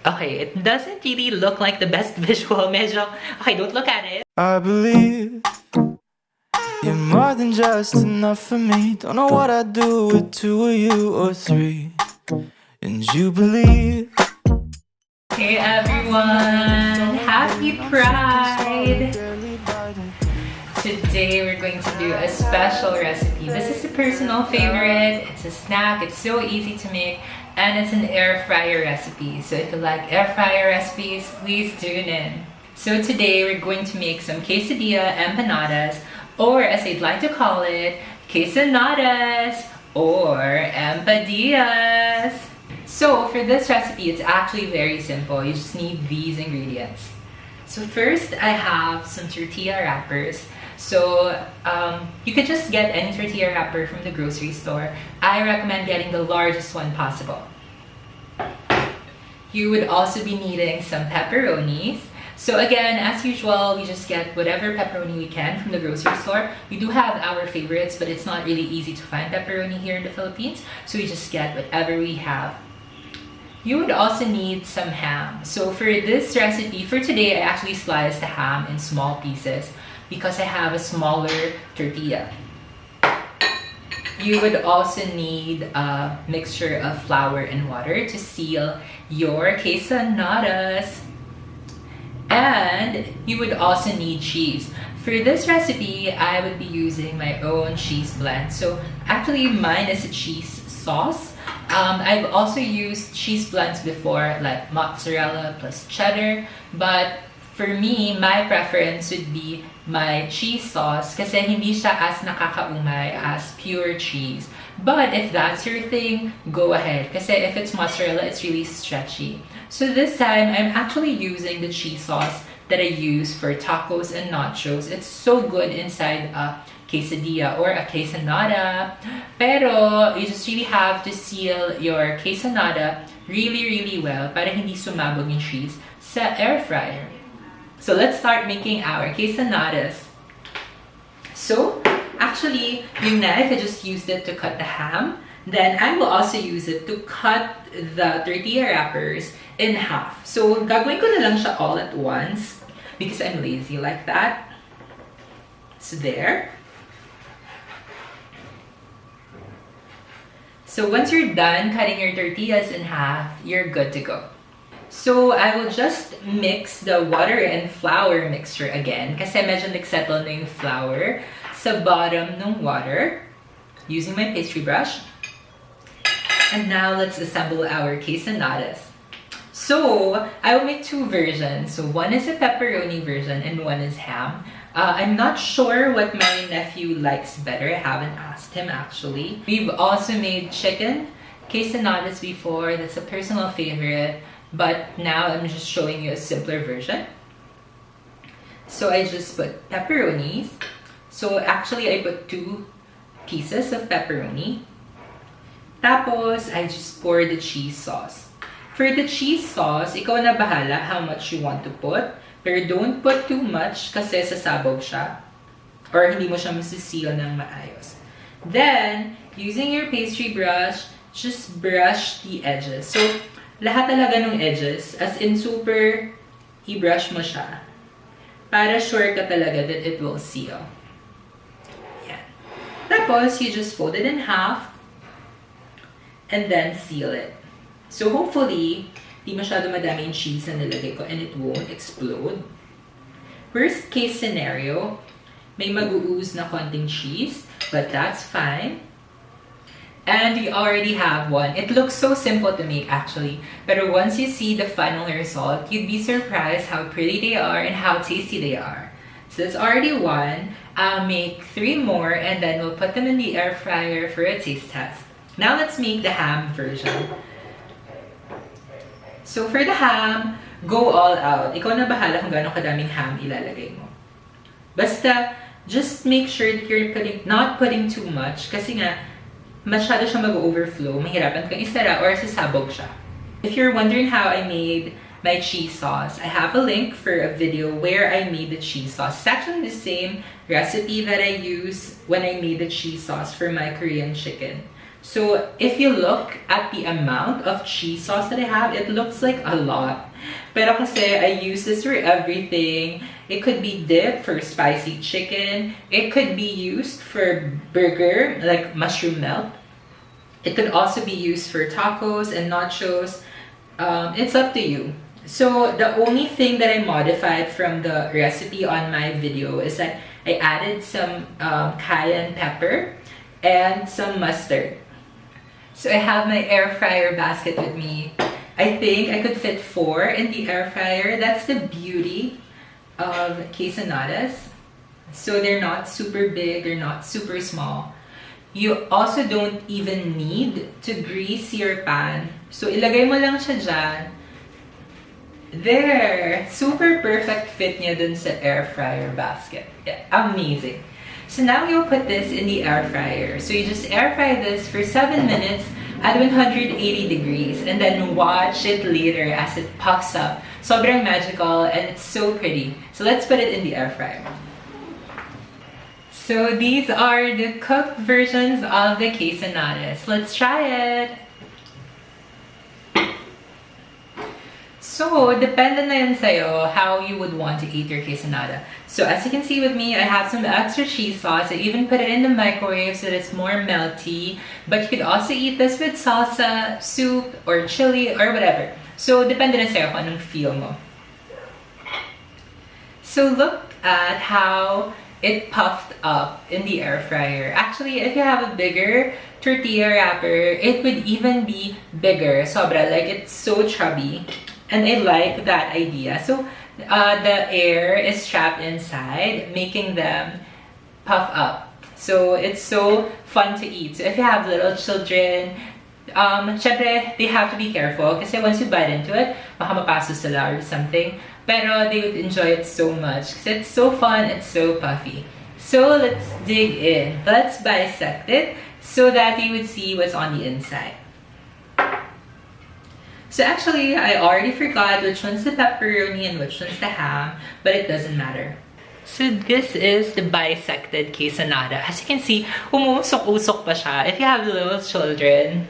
Okay, it doesn't really look like the best visual. Medyo, okay, don't look at it. I believe you're more than just enough for me. Don't know what I'd do with two of you or three. And you believe. Hey everyone, happy Pride! Today we're going to do a special recipe. This is a personal favorite. It's a snack, it's so easy to make, and it's an air fryer recipe. So if you like air fryer recipes, please tune in. So today we're going to make some quesadilla empanadas, or as I'd like to call it, quesanadas or empadillas. So for this recipe, it's actually very simple. You just need these ingredients. So first, I have some tortilla wrappers. So you could just get any tortilla wrapper from the grocery store. I recommend getting the largest one possible. You would also be needing some pepperonis. So again, as usual, we just get whatever pepperoni we can from the grocery store. We do have our favorites, but it's not really easy to find pepperoni here in the Philippines. So we just get whatever we have. You would also need some ham. So for this recipe, for today, I actually sliced the ham in small pieces because I have a smaller tortilla. You would also need a mixture of flour and water to seal your quesanadas. And you would also need cheese. For this recipe, I would be using my own cheese blend. So actually mine is a cheese sauce. I've also used cheese blends before, like mozzarella plus cheddar, but for me, my preference would be my cheese sauce kasi hindi siya as nakakaumay as pure cheese. But if that's your thing, go ahead. Kasi if it's mozzarella, it's really stretchy. So this time, I'm actually using the cheese sauce that I use for tacos and nachos. It's so good inside a quesadilla or a quesanada. Pero you just really have to seal your quesanada really well para hindi sumabog yung cheese sa air fryer. So let's start making our quesanadas. So actually, yung knife, I just used it to cut the ham. Then I will also use it to cut the tortilla wrappers in half. So gagawin ko na lang siya all at once because I'm lazy like that. So there. So once you're done cutting your tortillas in half, you're good to go. So I will just mix the water and flour mixture again kasi medyo nagsettle na yung flour sa bottom ng water using my pastry brush. And now let's assemble our quesanadas. So I will make two versions. So one is a pepperoni version and one is ham. I'm not sure what my nephew likes better. I haven't asked him actually. We've also made chicken quesanadas before. That's a personal favorite. But now I'm just showing you a simpler version. So I just put pepperonis. So actually I put 2 pieces of pepperoni. Tapos I just pour the cheese sauce. For the cheese sauce, ikaw na bahala how much you want to put. Pero don't put too much kasi sasabog siya. Or hindi mo siya masiseal ng maayos. Then, using your pastry brush, just brush the edges. So, lahat talaga ng edges, as in super, i-brush mo siya. Para sure ka talaga that it will seal. Yan. Tapos, you just fold it in half. And then seal it. So hopefully, di masyado madami yung cheese na nilagay ko and it won't explode. Worst case scenario, may mag-ooze na konting cheese, but that's fine. And we already have one. It looks so simple to make actually, but once you see the final result, you'd be surprised how pretty they are and how tasty they are. So that's already one. I'll make 3 more and then we'll put them in the air fryer for a taste test. Now let's make the ham version. So for the ham, go all out. Ikaw na bahala kung gaano kadaming ham ilalagay mo. Basta, just make sure that you're not putting too much kasi nga, masyado siya mag-overflow, mahirapan kang isara or sasabog siya. If you're wondering how I made my cheese sauce, I have a link for a video where I made the cheese sauce. It's actually the same recipe that I used when I made the cheese sauce for my Korean chicken. So if you look at the amount of cheese sauce that I have, it looks like a lot. Pero kasi I use this for everything. It could be dipped for spicy chicken. It could be used for burger, like mushroom melt. It could also be used for tacos and nachos. It's up to you. So the only thing that I modified from the recipe on my video is that I added some cayenne pepper and some mustard. So I have my air fryer basket with me. I think I could fit 4 in the air fryer. That's the beauty of quesanadas. So they're not super big, they're not super small. You also don't even need to grease your pan. So ilagay mo lang siya dyan. There! Super perfect fit niya dun sa air fryer basket. Yeah, amazing. So now you'll put this in the air fryer. So you just air fry this for 7 minutes at 180 degrees and then watch it later as it puffs up. Sobrang magical and it's so pretty. So let's put it in the air fryer. So these are the cooked versions of the quesanadas. Let's try it! So, depende na yan sa'yo how you would want to eat your quesanada. So, as you can see with me, I have some extra cheese sauce. I even put it in the microwave so that it's more melty. But you could also eat this with salsa, soup, or chili, or whatever. So, depende na sa'yo kung anong feel mo. So, look at how it puffed up in the air fryer. Actually, if you have a bigger tortilla wrapper, it would even be bigger. Sobra, like it's so chubby. And I like that idea. So the air is trapped inside, making them puff up. So it's so fun to eat. So if you have little children, syempre, they have to be careful kasi once you bite into it, baka mapaso sila or something. Pero they would enjoy it so much kasi it's so fun, it's so puffy. So let's dig in. Let's bisect it so that you would see what's on the inside. So actually, I already forgot which one's the pepperoni and which one's the ham, but it doesn't matter. So this is the bisected quesanada. As you can see, umusok-usok pa siya. If you have little children,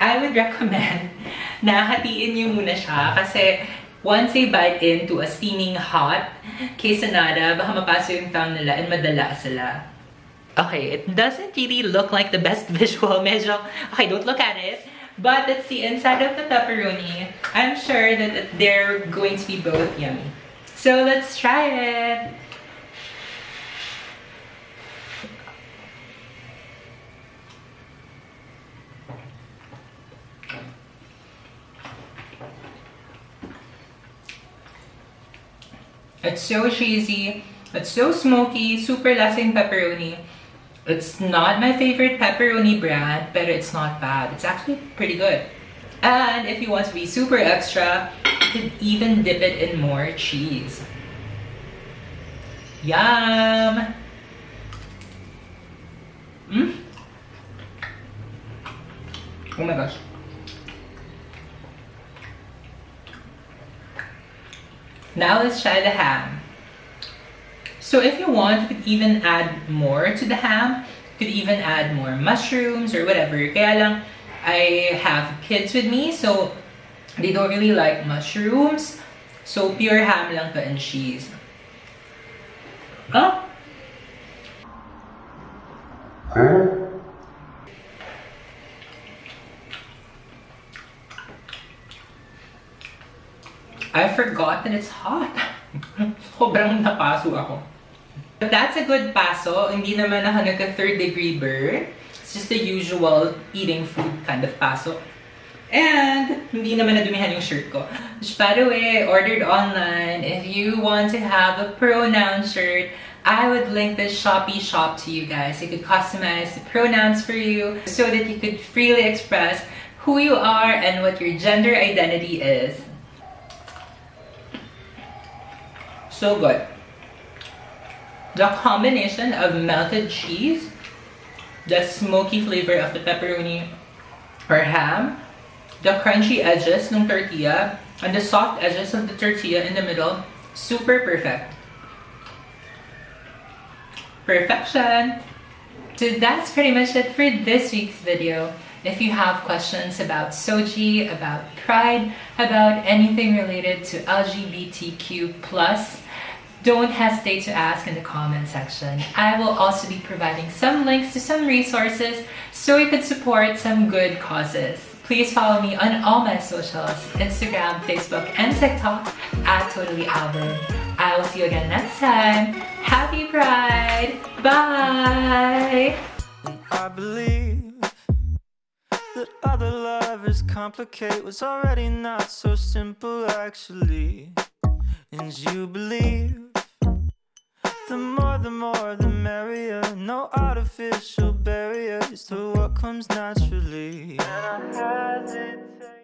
I would recommend na hatiin niyo muna siya kasi once they bite into a steaming hot quesanada, baka mapaso yung tongue nila and madala sila. Okay, it doesn't really look like the best visual. Medyo, okay, don't look at it. But it's the inside of the pepperoni. I'm sure that they're going to be both yummy. So let's try it! It's so cheesy, it's so smoky, super lasting pepperoni. It's not my favorite pepperoni brand, but it's not bad. It's actually pretty good. And if you want to be super extra, you could even dip it in more cheese. Yum! Oh my gosh. Now let's try the ham. So if you want, you could even add more to the ham. You could even add more mushrooms or whatever. Kaya lang, I have kids with me, so they don't really like mushrooms. So pure ham lang to and cheese. Oh! I forgot that it's hot. Sobrang napaso ako. But that's a good paso. Hindi naman ako nagka-3rd degree burn. It's just the usual eating food kind of paso. And hindi naman nadumihan yung shirt ko. Which, by the way, I ordered online. If you want to have a Pronoun shirt, I would link the Shopee shop to you guys. I could customize the pronouns for you so that you could freely express who you are and what your gender identity is. So good. The combination of melted cheese, the smoky flavor of the pepperoni or ham, the crunchy edges ng tortilla, and the soft edges of the tortilla in the middle, super perfect. Perfection! So that's pretty much it for this week's video. If you have questions about Soji, about Pride, about anything related to LGBTQ+, don't hesitate to ask in the comment section. I will also be providing some links to some resources so you could support some good causes. Please follow me on all my socials, Instagram, Facebook, and TikTok at totallyalvin. I will see you again next time. Happy Pride! Bye! And I believe that other lovers complicate what's already not so simple actually. And you believe the more the merrier. No artificial barriers to what comes naturally. And I hesitate